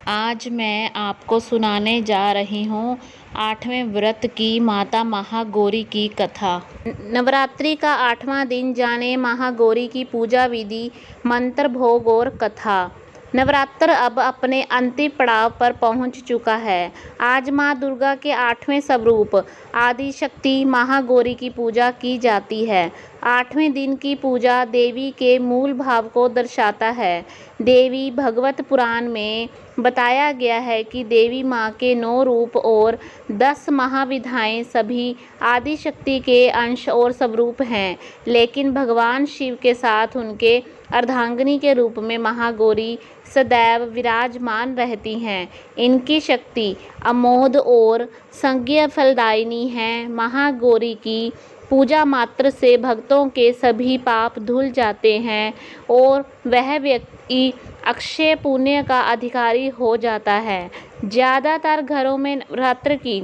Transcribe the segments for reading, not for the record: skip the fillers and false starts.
आज मैं आपको सुनाने जा रही हूँ 8वें व्रत की माता महागौरी की कथा। नवरात्रि का 8वां दिन जाने महागौरी की पूजा विधि, मंत्र, भोग और कथा। नवरात्र अब अपने अंतिम पड़ाव पर पहुंच चुका है। आज माँ दुर्गा के 8वें स्वरूप आदिशक्ति महागौरी की पूजा की जाती है। 8वें दिन की पूजा देवी के मूल भाव को दर्शाता है। देवी भागवत पुराण में बताया गया है कि देवी माँ के 9 रूप और 10 महाविधाएं सभी आदिशक्ति के अंश और स्वरूप हैं, लेकिन भगवान शिव के साथ उनके अर्धांगिनी के रूप में महागौरी सदैव विराजमान रहती हैं। इनकी शक्ति अमोघ और संज्ञा फलदायिनी है। महागौरी की पूजा मात्र से भक्तों के सभी पाप धुल जाते हैं और वह व्यक्ति अक्षय पुण्य का अधिकारी हो जाता है। ज़्यादातर घरों में नवरात्र की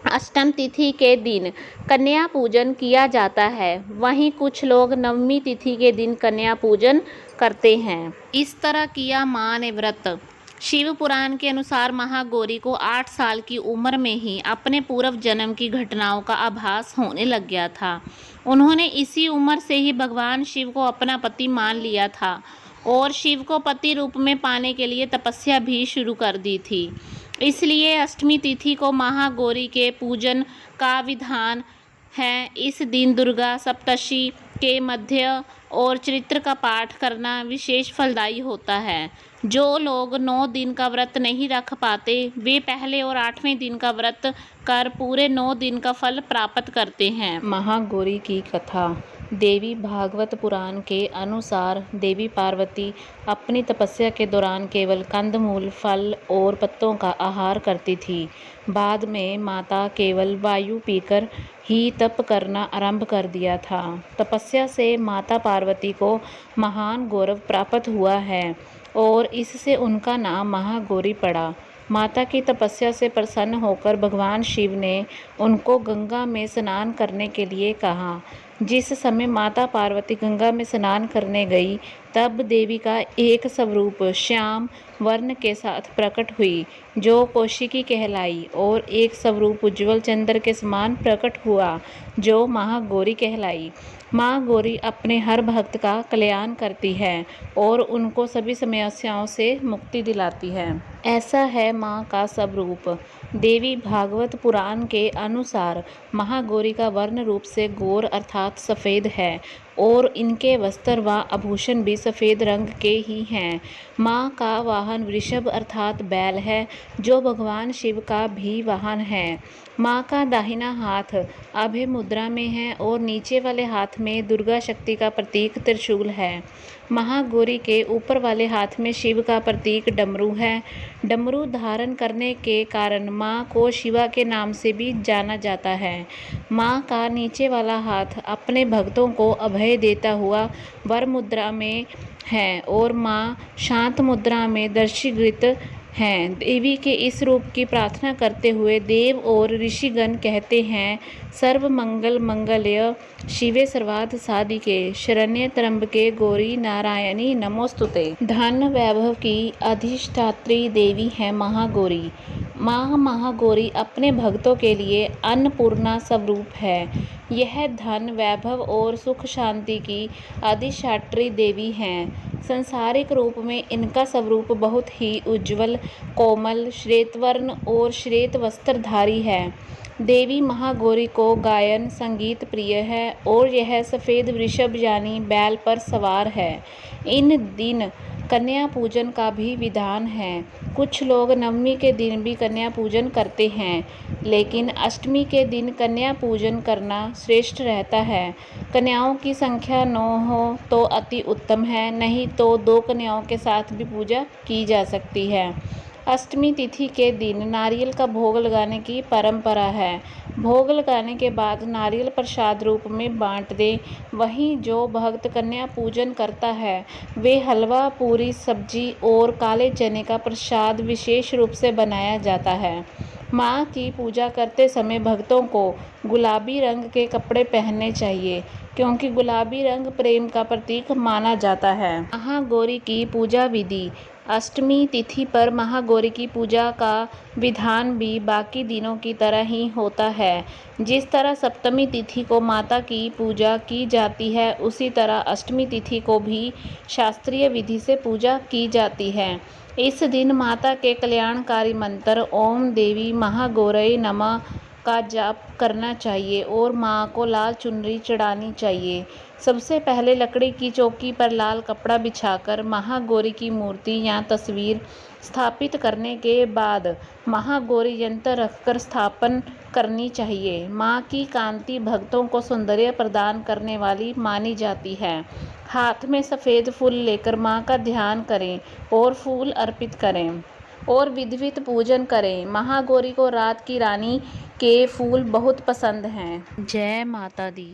अष्टम तिथि के दिन कन्या पूजन किया जाता है, वहीं कुछ लोग नवमी तिथि के दिन कन्या पूजन करते हैं। इस तरह किया माँ ने व्रत। शिव पुराण के अनुसार महागौरी को 8 साल की उम्र में ही अपने पूर्व जन्म की घटनाओं का आभास होने लग गया था। उन्होंने इसी उम्र से ही भगवान शिव को अपना पति मान लिया था और शिव को पति रूप में पाने के लिए तपस्या भी शुरू कर दी थी। इसलिए अष्टमी तिथि को महागौरी के पूजन का विधान है। इस दिन दुर्गा सप्तशती के मध्य और चरित्र का पाठ करना विशेष फलदायी होता है। जो लोग 9 दिन का व्रत नहीं रख पाते, वे पहले और 8वें दिन का व्रत कर पूरे 9 दिन का फल प्राप्त करते हैं। महागौरी की कथा। देवी भागवत पुराण के अनुसार देवी पार्वती अपनी तपस्या के दौरान केवल कंदमूल, फल और पत्तों का आहार करती थी। बाद में माता केवल वायु पीकर ही तप करना आरंभ कर दिया था। तपस्या से माता पार्वती को महान गौरव प्राप्त हुआ है और इससे उनका नाम महागौरी पड़ा। माता की तपस्या से प्रसन्न होकर भगवान शिव ने उनको गंगा में स्नान करने के लिए कहा। जिस समय माता पार्वती गंगा में स्नान करने गई, तब देवी का एक स्वरूप श्याम वर्ण के साथ प्रकट हुई, जो कौशिकी कहलाई, और एक स्वरूप उज्ज्वल चंद्र के समान प्रकट हुआ, जो महागौरी कहलाई। माँ गौरी अपने हर भक्त का कल्याण करती है और उनको सभी समस्याओं से मुक्ति दिलाती है। ऐसा है माँ का स्वरूप। देवी भागवत पुराण के अनुसार महागौरी का वर्ण रूप से गौर अर्थात सफ़ेद है और इनके वस्त्र व आभूषण भी सफ़ेद रंग के ही हैं। माँ का वाहन वृषभ अर्थात बैल है, जो भगवान शिव का भी वाहन है। माँ का दाहिना हाथ अभय मुद्रा में है और नीचे वाले हाथ में दुर्गा शक्ति का प्रतीक त्रिशूल है। महागौरी के ऊपर वाले हाथ में शिव का प्रतीक डमरू है। डमरू धारण करने के कारण माँ को शिवा के नाम से भी जाना जाता है। माँ का नीचे वाला हाथ अपने भक्तों को अभय देता हुआ वर मुद्रा में है और माँ शांत मुद्रा में दर्शीकृत हैं। देवी के इस रूप की प्रार्थना करते हुए देव और ऋषिगण कहते हैं, सर्व मंगल मंगल्य शिवे सर्वार्थ साधिके शरण्ये त्र्यंबके गौरी नारायणी नमोस्तुते। धन वैभव की अधिष्ठात्री देवी है महागौरी। माँ महागौरी अपने भक्तों के लिए अन्नपूर्णा स्वरूप है। यह धन, वैभव और सुख शांति की अधिष्ठात्री देवी हैं। सांसारिक रूप में इनका स्वरूप बहुत ही उज्ज्वल, कोमल, श्वेतवर्ण और श्वेत वस्त्रधारी है। देवी महागौरी को गायन संगीत प्रिय है और यह सफ़ेद वृषभ यानी बैल पर सवार है। इन दिन कन्या पूजन का भी विधान है। कुछ लोग नवमी के दिन भी कन्या पूजन करते हैं, लेकिन अष्टमी के दिन कन्या पूजन करना श्रेष्ठ रहता है। कन्याओं की संख्या 9 हो तो अति उत्तम है, नहीं तो 2 कन्याओं के साथ भी पूजा की जा सकती है। अष्टमी तिथि के दिन नारियल का भोग लगाने की परंपरा है। भोग लगाने के बाद नारियल प्रसाद रूप में बांट दें। वहीं जो भक्त कन्या पूजन करता है, वे हलवा, पूरी, सब्जी और काले चने का प्रसाद विशेष रूप से बनाया जाता है। माँ की पूजा करते समय भक्तों को गुलाबी रंग के कपड़े पहनने चाहिए, क्योंकि गुलाबी रंग प्रेम का प्रतीक माना जाता है। महागौरी की पूजा विधि। अष्टमी तिथि पर महागौरी की पूजा का विधान भी बाकी दिनों की तरह ही होता है। जिस तरह सप्तमी तिथि को माता की पूजा की जाती है, उसी तरह अष्टमी तिथि को भी शास्त्रीय विधि से पूजा की जाती है। इस दिन माता के कल्याणकारी मंत्र ओम देवी महागौरये नमः का जाप करना चाहिए और मां को लाल चुनरी चढ़ानी चाहिए। सबसे पहले लकड़ी की चौकी पर लाल कपड़ा बिछाकर महागौरी की मूर्ति या तस्वीर स्थापित करने के बाद महागौरी यंत्र रखकर स्थापन करनी चाहिए। मां की कांति भक्तों को सौंदर्य प्रदान करने वाली मानी जाती है। हाथ में सफ़ेद फूल लेकर मां का ध्यान करें और फूल अर्पित करें और विधिवत पूजन करें। महागौरी को रात की रानी के फूल बहुत पसंद हैं। जय माता दी।